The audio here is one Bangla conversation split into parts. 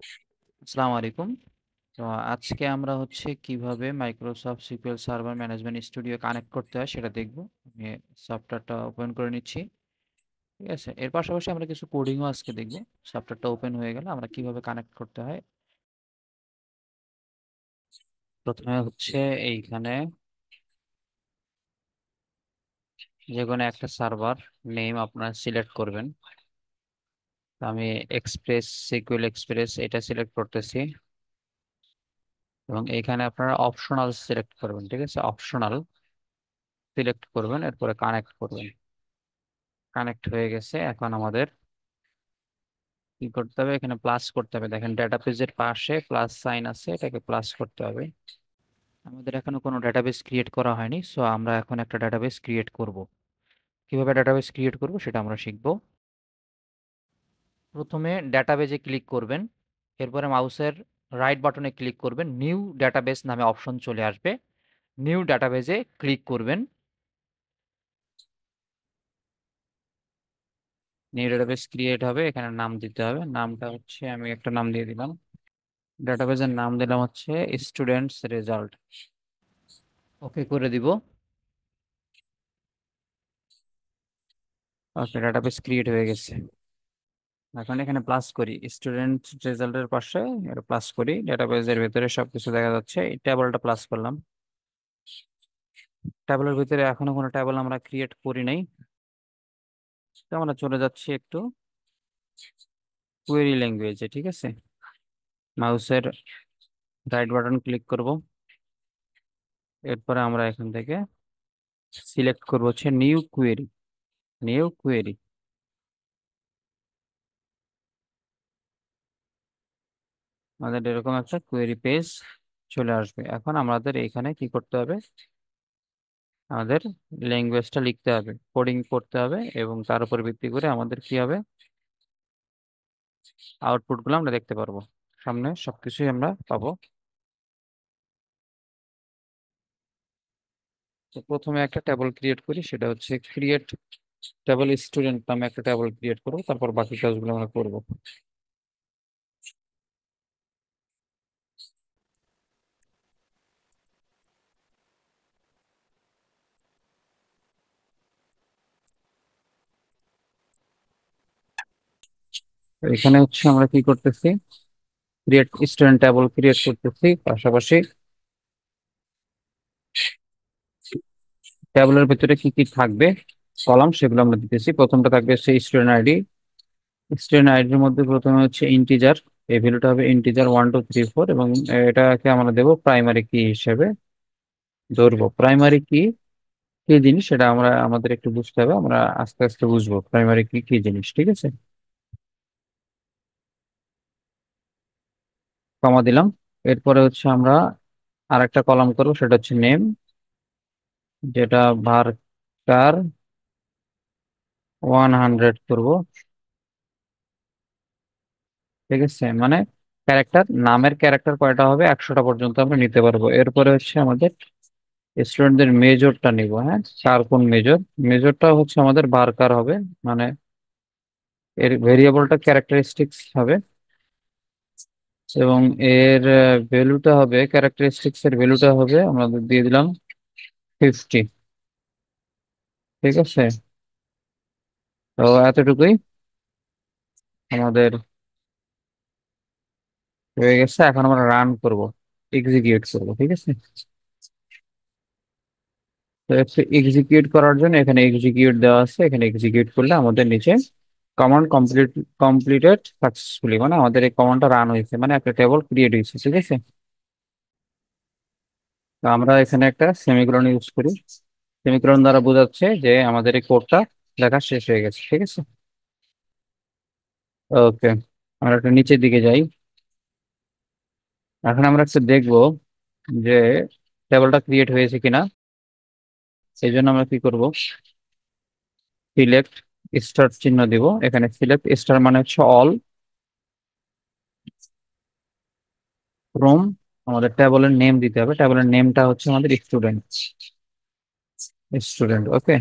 আসসালামু আলাইকুম। তো আজকে আমরা হচ্ছে কিভাবে Microsoft secure server management studio connect করতে হয় সেটা দেখব। আমি সফটওয়্যারটা ওপেন করে নিচ্ছি। ঠিক আছে? এর পাশাপাশি আমরা কিছু কোডিংও আজকে দেখব। সফটওয়্যারটা ওপেন হয়ে গেলে আমরা কিভাবে কানেক্ট করতে হয়। প্রথমে হচ্ছে এইখানে যে কোনো একটা সার্ভার নেম আপনারা সিলেক্ট করবেন। তো আমি সিকিউর এক্সপ্রেস এটা সিলেক্ট করতেছি এবং এইখানে আপনারা অপশনাল সিলেক্ট করবেন। ঠিক আছে? অপশনাল সিলেক্ট করবেন, এরপরে কানেক্ট করবেন। কানেক্ট হয়ে গেছে। এখন আমাদের কি করতে হবে? এখানে প্লাস করতে হবে। দেখেন ডেটাবেজের পাশে প্লাস সাইন আছে, এটাকে প্লাস করতে হবে। আমাদের এখনো কোনো ডেটাবেস ক্রিয়েট করা হয়নি, সো আমরা এখন একটা ডেটাবেস ক্রিয়েট করব। কিভাবে ডেটাবেস ক্রিয়েট করব সেটা আমরা শিখব। প্রথমে ডেটাবেজে ক্লিক করবেন, এরপরে মাউসের রাইট বাটনে ক্লিক করবেন, নিউ ডেটাবেস নামে অপশন চলে আসবে। নিউ ডেটাবেজে ক্লিক করবেন। নিউ ডেটাবেস ক্রিয়েট হবে, এখানে নাম দিতে হবে। নামটা হচ্ছে আমি একটা নাম দিয়ে দিলাম। ডেটাবেজের নাম দিলাম হচ্ছে স্টুডেন্টস রেজাল্ট। ওকে করে দিব। ওকে, ডাটাবেস ক্রিয়েট হয়ে গেছে। এখন এখানে প্লাস করি, স্টুডেন্ট রেজাল্টের পাশে এটা প্লাস করি, ডাটাবেসের ভিতরে সবকিছু দেখা যাচ্ছে। এই টেবিলটা প্লাস করলাম। টেবিলের ভিতরে এখনো কোনো টেবিল আমরা ক্রিয়েট করি নাই। তো আমরা চলে যাচ্ছি একটু কোয়েরি ল্যাঙ্গুয়েজে। ঠিক আছে? মাউসের রাইট বাটন ক্লিক করব, এরপরে আমরা এখান থেকে সিলেক্ট করব হচ্ছে নিউ কোয়েরি। নিউ কোয়েরি, আমাদের এরকম একটা কোয়েরি পেজ চলে আসবে। এখন আমাদের এখানে কি করতে হবে? আমাদের ল্যাঙ্গুয়েজটা লিখতে হবে, কোডিং করতে হবে, এবং তার উপর ভিত্তি করে আমাদের কি হবে, আউটপুট গুলো আমরা দেখতে পারবো। সামনে সবকিছুই আমরা পাবো। তো প্রথমে একটা টেবল ক্রিয়েট করি, সেটা হচ্ছে ক্রিয়েট টেবল স্টুডেন্ট নামে একটা টেবল ক্রিয়েট করবো, তারপর বাকি কাজগুলো আমরা করবো। তো এখানে হচ্ছে আমরা কি করতেছি, ক্রিয়েট স্টুডেন্ট টেবল ক্রিয়েট করতেছি, পাশাপাশি টেবলের ভিতরে কি কি থাকবে কলাম সেগুলো আমরা দিতেছি। প্রথমটা থাকবে সেই স্টুডেন্ট আইডি। স্টুডেন্ট আইডির মধ্যে প্রথমে হচ্ছে ইন্টিজার, এই ভ্যালুটা হবে ইন্টিজার 1 2 3 4, এবং এটাকে আমরা দেবো প্রাইমারি কি হিসেবে ধরবো। প্রাইমারি কি কি জিনিস সেটা আমরা আমাদের একটু বুঝতে হবে, আমরা আস্তে আস্তে বুঝবো প্রাইমারি কি কি জিনিস। ঠিক আছে? কমা দিলাম। এরপরে হচ্ছে আমরা আরেকটা কলাম করবো, সেটা হচ্ছে নেম, যেটা varchar 100 করব। ঠিক আছে? মানে ক্যারেক্টার, নামের ক্যারেক্টার কয়টা হবে, 100টা পর্যন্ত আমরা নিতে পারবো। এরপরে হচ্ছে আমাদের স্টুডেন্টদের মেজরটা নিব। হ্যাঁ, কার কোন মেজর, মেজরটা হচ্ছে আমাদের varchar হবে, মানে এর ভেরিয়েবলটা ক্যারেক্টারিস্টিক্স হবে, এবং এর ভ্যালুটা হবে, ক্যারেক্টারিস্টিক্স এর ভ্যালুটা হবে আমরা দিয়ে দিলাম 50। ঠিক আছে? তো এতটুকুই আমাদের হয়ে গেছে। এখন আমরা রান করব, এক্সিকিউট করব। ঠিক আছে? তো এক্সিকিউট করার জন্য এখানে এক্সিকিউট দেওয়া আছে, এখানে এক্সিকিউট করলে আমাদের নিচে কমান্ড কমপ্লিটেড সাকসেসফুলি, মানে আমাদের এই কমান্ডটা রান হয়েছে, মানে একটা টেবল ক্রিয়েট হয়েছে। ঠিক আছে? তো আমরা এখানে একটা সেমিকোলন ইউজ করি। সেমিকোলন দ্বারা বোঝাচ্ছে যে আমাদের এই কোডটা লেখা শেষ হয়ে গেছে। ঠিক আছে? ওকে, আমরা একটু নিচের দিকে যাই। এখন আমরা একটু দেখবো যে টেবিলটা ক্রিয়েট হয়েছে কিনা। সেই জন্য আমরা কি করব, সিলেক্ট স্টার চিহ্ন দিব। এখানে সিলেক্ট স্টার মানে হচ্ছে অল ফ্রম, আমাদের টেবিলের নেম দিতে হবে। টেবিলের নেমটা হচ্ছে আমাদের স্টুডেন্ট। স্টুডেন্ট, ওকে।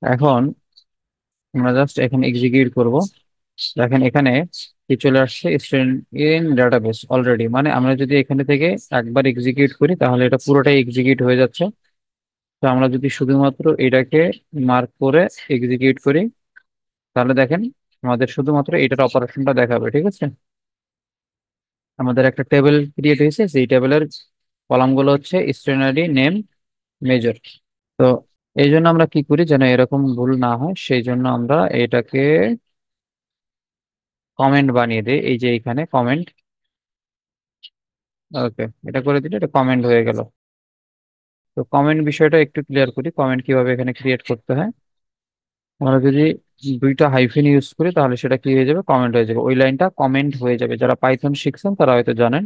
এখন আমরা জাস্ট এখানে এক্সিকিউট করব। দেখেন এখানে কি চলে আসছে, স্টুডেন্ট ইন ডাটাবেস অলরেডি, মানে আমরা যদি এখানে থেকে একবার এক্সিকিউট করি তাহলে এটা পুরোটাই এক্সিকিউট হয়ে যাচ্ছে। তো আমরা যদি শুধুমাত্র এটাকে মার্ক করে এক্সিকিউট করি তাহলে দেখেন আমাদের শুধুমাত্র এটার অপারেশনটা দেখাবে, ঠিক আছে। আমাদের একটা টেবিল ক্রিয়েট হয়েছে, সেই টেবিলের কলাম গুলো হচ্ছে স্টুডেন্ট আইডি, নেম, মেজর। তো এই জন্য আমরা কি করি যেন এরকম ভুল না হয়, সেই জন্য আমরা এটাকে কমেন্ট বানিয়ে দিই, এই যে এখানে কমেন্ট। ওকে, এটা করে দিলে এটা কমেন্ট হয়ে গেল। তো কমেন্ট বিষয়টা একটু ক্লিয়ার করি, কমেন্ট কিভাবে এখানে ক্রিয়েট করতে হয়। আমরা যদি দুইটা হাইফেন ইউজ করি তাহলে সেটা কি হয়ে যাবে, কমেন্ট হয়ে যাবে, ওই লাইনটা কমেন্ট হয়ে যাবে। যারা পাইথন শিখছেন তারা হয়তো জানেন,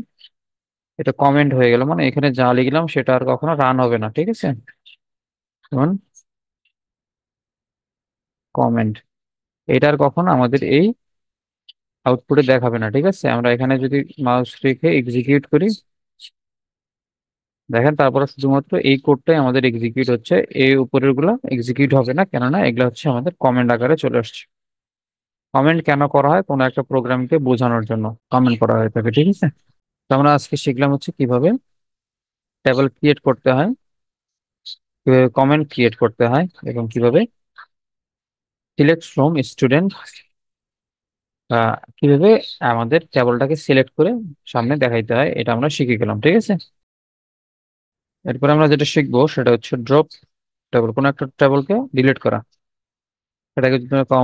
এটা কমেন্ট হয়ে গেল মানে এখানে যা লিখলাম সেটা আর কখনো রান হবে না, ঠিক আছে। যেমন কমেন্ট, এটা আর কখনো আমাদের এই আউটপুটে দেখাবে না, ঠিক আছে। আমরা এখানে যদি মাউস রেখে এক্সিকিউট করি, দেখেন তারপরে শুধুমাত্র এই কোডটাই আমাদের এক্সিকিউট হচ্ছে, এই উপরের গুলা এক্সিকিউট হবে না, কেননা এগুলা হচ্ছে আমাদের কমেন্ট আকারে চলে আসছে। কমেন্ট কেন করা হয়, কোনো একটা প্রোগ্রামকে বোঝানোর জন্য কমেন্ট করা হয়ে থাকে, ঠিক আছে। তো আমরা আজকে শিখলাম হচ্ছে কিভাবে টেবিল ক্রিয়েট করতে হয়, কিভাবে কমেন্ট ক্রিয়েট করতে হয়, এবং কিভাবে সিলেক্ট ফ্রম স্টুডেন্ট, কিভাবে আমাদের টেবিলটাকে সিলেক্ট করে সামনে দেখাইতে হয়, এটা আমরা শিখে গেলাম, ঠিক আছে। এরপর আমরা যেটা শিখবো সেটা হচ্ছে ড্রপ টেবিল, কোনো একটা টেবিলকে ডিলিট করা। এটাকে যদি আমরা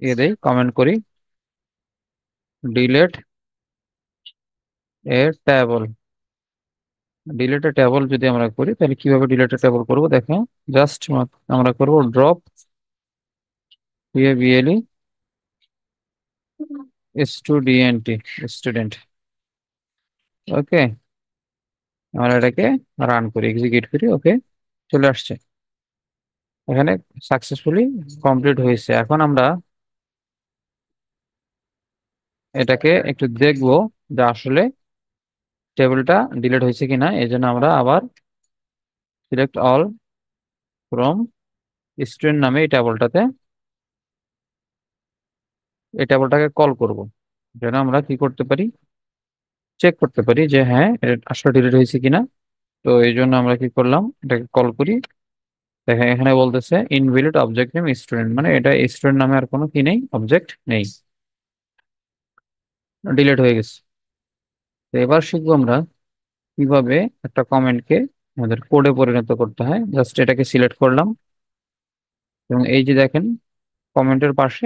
ইয়ে দেই, কমেন্ট করি, delete a table. Delete a table যদি আমরা করি তাহলে কিভাবে ডিলিট এ টেবল করবো দেখো, জাস্ট আমরা করব ড্রপ বিএলই স্টুডেন্ট, স্টুডেন্ট। ওকে, আমরা এটাকে রান করি, এক্সিকিউট করি, ওকে, চলে আসছে এখানে সাকসেসফুলি কমপ্লিট হয়েছে। এখন আমরা এটাকে একটু দেখবো যে আসলে টেবিলটা ডিলিট হয়েছে কিনা, এই জন্য আমরা আবার সিলেক্ট অল ফ্রম স্টুডেন্ট নামে এই টেবিলটাকে কল করব, যেন আমরা কি করতে পারি, চেক করতে পারি যে হ্যাঁ এটা আসলে ডিলিট হয়েছে কিনা। তো এই জন্য আমরা কি করলাম, এটাকে কল করি। দেখেন এখানে বলতেছে ইনভ্যালিড অবজেক্ট নেম স্টুডেন্ট, মানে এটা স্টুডেন্ট নামে আর কোনো কি নেই, অবজেক্ট নেই, ডিলিট হয়ে গেছে। তো এবার শিখবো আমরা কিভাবে একটা কমেন্টকে আমাদের কোডে পরিণত করতে হয়। জাস্ট এটাকে সিলেক্ট করলাম এবং এই যে দেখেন কমেন্টের পাশে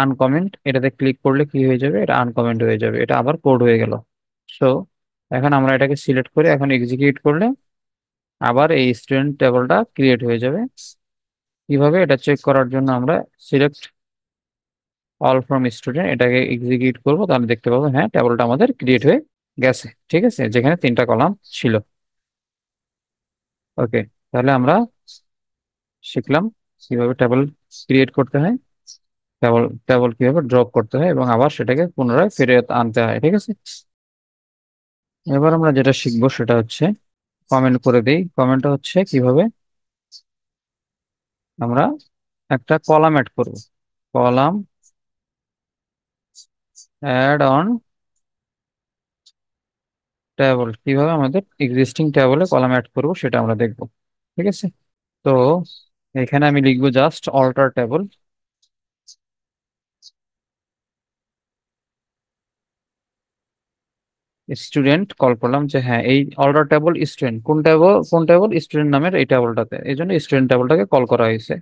আনকমেন্ট, এটাতে ক্লিক করলে কি হয়ে যাবে, এটা আনকমেন্ট হয়ে যাবে, এটা আবার কোড হয়ে গেল। সো এখন আমরা এটাকে সিলেক্ট করে এখন এক্সিকিউট করলে আবার এই স্টুডেন্ট টেবিলটা ক্রিয়েট হয়ে যাবে। কিভাবে এটা চেক করার জন্য আমরা সিলেক্ট অল ফ্রম স্টুডেন্ট, এটাকে এক্সিকিউট করবো, তাহলে দেখতে পাবো হ্যাঁ টেবিলটা আমাদের ক্রিয়েট হয়ে গেছে, ঠিক আছে, যেখানে তিনটা কলাম ছিল। ওকে, তাহলে আমরা শিখলাম কিভাবে টেবিল ক্রিয়েট করতে হয়, টেবিল টেবিল কিভাবে ড্রপ করতে হয় এবং আবার সেটাকে পুনরায় ফিরে আনতে হয়, ঠিক আছে। এবার আমরা যেটা শিখবো সেটা হচ্ছে কমেন্ট করে দেই। কমেন্টটা হচ্ছে কিভাবে আমরা একটা কলাম অ্যাড করব, কলাম অ্যাড অন টেবল, কিভাবে আমাদের এক্সিস্টিং টেবলে কলাম অ্যাড করব সেটা আমরা দেখব, ঠিক আছে। তো এখানে আমি লিখবো just alter table, student call করলাম যে হ্যাঁ এই অল্টার টেবল স্টুডেন্ট, কোন টেবল স্টুডেন্ট নামের এই টেবলটাতে, এই জন্য স্টুডেন্ট টেবলটাকে কল করা হয়েছে।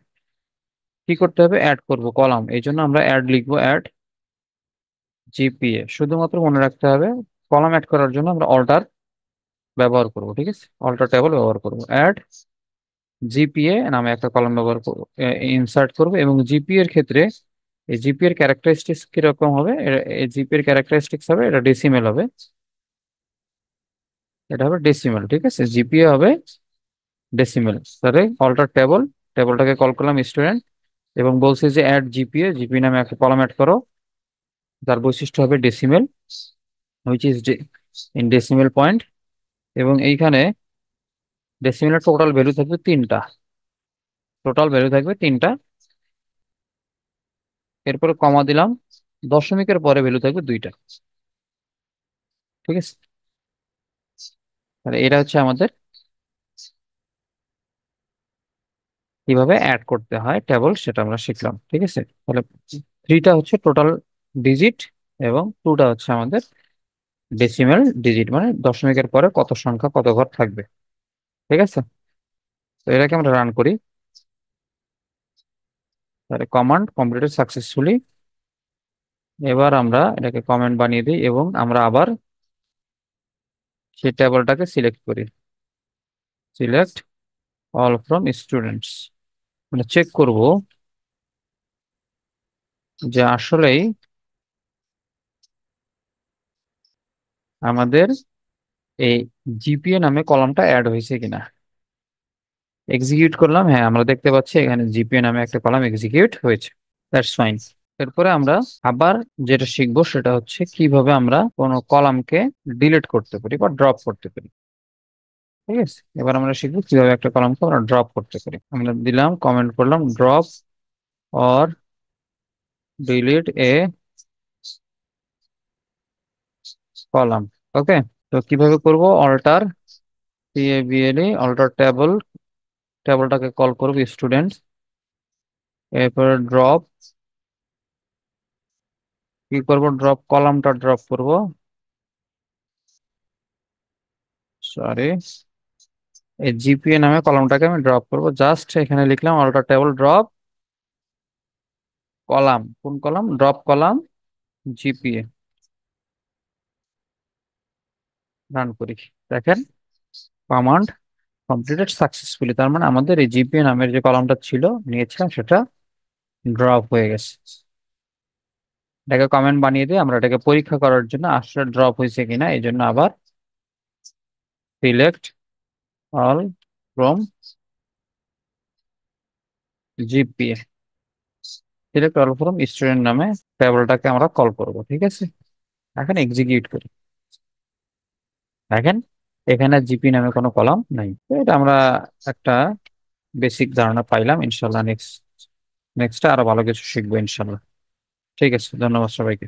কি করতে হবে, অ্যাড করব কলাম, এই জন্য আমরা অ্যাড লিখবো, অ্যাড জিপিএ। শুধুমাত্র মনে রাখতে হবে কলাম অ্যাড করার জন্য আমরা অল্টার ব্যবহার করব, ঠিক আছে, অল্টার টেবল ব্যবহার করব, অ্যাড জিপিএ নামে একটা কলাম ব্যবহার করব, ইনসার্ট করব। এবং জিপিএ এর ক্ষেত্রে এই জিপিএ এর ক্যারেক্টারিস্টিক্স কিরকম হবে, এই জিপিএ এর ক্যারেক্টারিস্টিক্স হবে এটা ডেসিমেল হবে, এটা হবে ডেসিমেল, ঠিক আছে, জিপিএ হবে ডেসিমেল। তাহলে অল্টার টেবল, টেবলটাকে কল করলাম স্টুডেন্ট এবং বলছি যে অ্যাড জিপিএ, জিপিএ নামে একটা কলাম অ্যাড করো, যার বৈশিষ্ট্য হবে decimal, which is in decimal point. এবং এইখানে ডেসিমেলের টোটাল ভ্যালু থাকবে তিনটা, টোটাল ভ্যালু থাকবে তিনটা, এরপরে কমা দিলাম, দশমিকের পরে ভ্যালু থাকবে দুইটা। ঠিক আছে, তাহলে এটা হচ্ছে আমাদের কিভাবে অ্যাড করতে হয় টেবল, সেটা আমরা শিখলাম। ঠিক আছে, তাহলে থ্রিটা হচ্ছে টোটাল ডিজিট এবং টুটা হচ্ছে আমাদের ডেসিমেল ডিজিট, মানে দশমিকের পরে কত সংখ্যা কত ঘর থাকবে। ঠিক আছে, তো এটাকে আমরা রান করি। তাহলে কমান্ড কমপ্লিটেড সাকসেসফুলি। এবার আমরা এটাকে কমেন্ট বানিয়ে দিই এবং আমরা আবার সেই টেবলটাকে সিলেক্ট করি। সিলেক্ট অল ফ্রম স্টুডেন্টস, মানে চেক করব যে আসলেই আমাদের এই জিপিএ নামে কলামটা অ্যাড হয়েছে কিনা। এক্সিকিউট করলাম, হ্যাঁ আমরা দেখতে পাচ্ছি এখানে জিপিএ নামে একটা কলাম এক্সিকিউট হয়েছে। That's fine. এরপরে আমরা আবার যেটা শিখবো সেটা হচ্ছে কিভাবে আমরা কোনো কলামকে ডিলিট করতে পারি বা ড্রপ করতে পারি। ঠিক আছে, এবার আমরা শিখবো কিভাবে একটা কলামকে আমরা ড্রপ করতে পারি। আমরা দিলাম, কমেন্ট করলাম drop or delete a column. Okay, তো কিভাবে করব, অল্টার টেবল, অল্টার টেবল, টেবলটাকে কল করব স্টুডেন্ট, এরপর ড্রপ, কি করব, ড্রপ কলামটা ড্রপ করব, সরি, এই জিপিএ নামে কলামটাকে আমি ড্রপ করব। জাস্ট এখানে লিখলাম অল্টার টেবল ড্রপ কলাম, কোন column, drop column GPA. Run করি, দেখেন কমান্ড কমপ্লিটেড সাকসেসফুলি, তার মানে আমাদের এই জিপিএ নামের যে কলামটা ছিল নিয়েছিলাম সেটা ড্রপ হয়ে গেছে। এটাকে কমেন্ট বানিয়ে দিয়ে আমরা এটাকে পরীক্ষা করার জন্য আসলে ড্রপ হয়েছে কিনা এই জন্য আবার select all from GPA, select all from student নামে টেবলটাকে আমরা কল করব। ঠিক আছে, এখন এক্সিকিউট করি, দেখেন এখানে জিপি নামে কোনো কলাম নাই। তো এটা আমরা একটা বেসিক ধারণা পাইলাম। ইনশাল্লাহ নেক্সট নেক্সটে আরো ভালো কিছু শিখবো ইনশাল্লাহ। ঠিক আছে, ধন্যবাদ সবাইকে।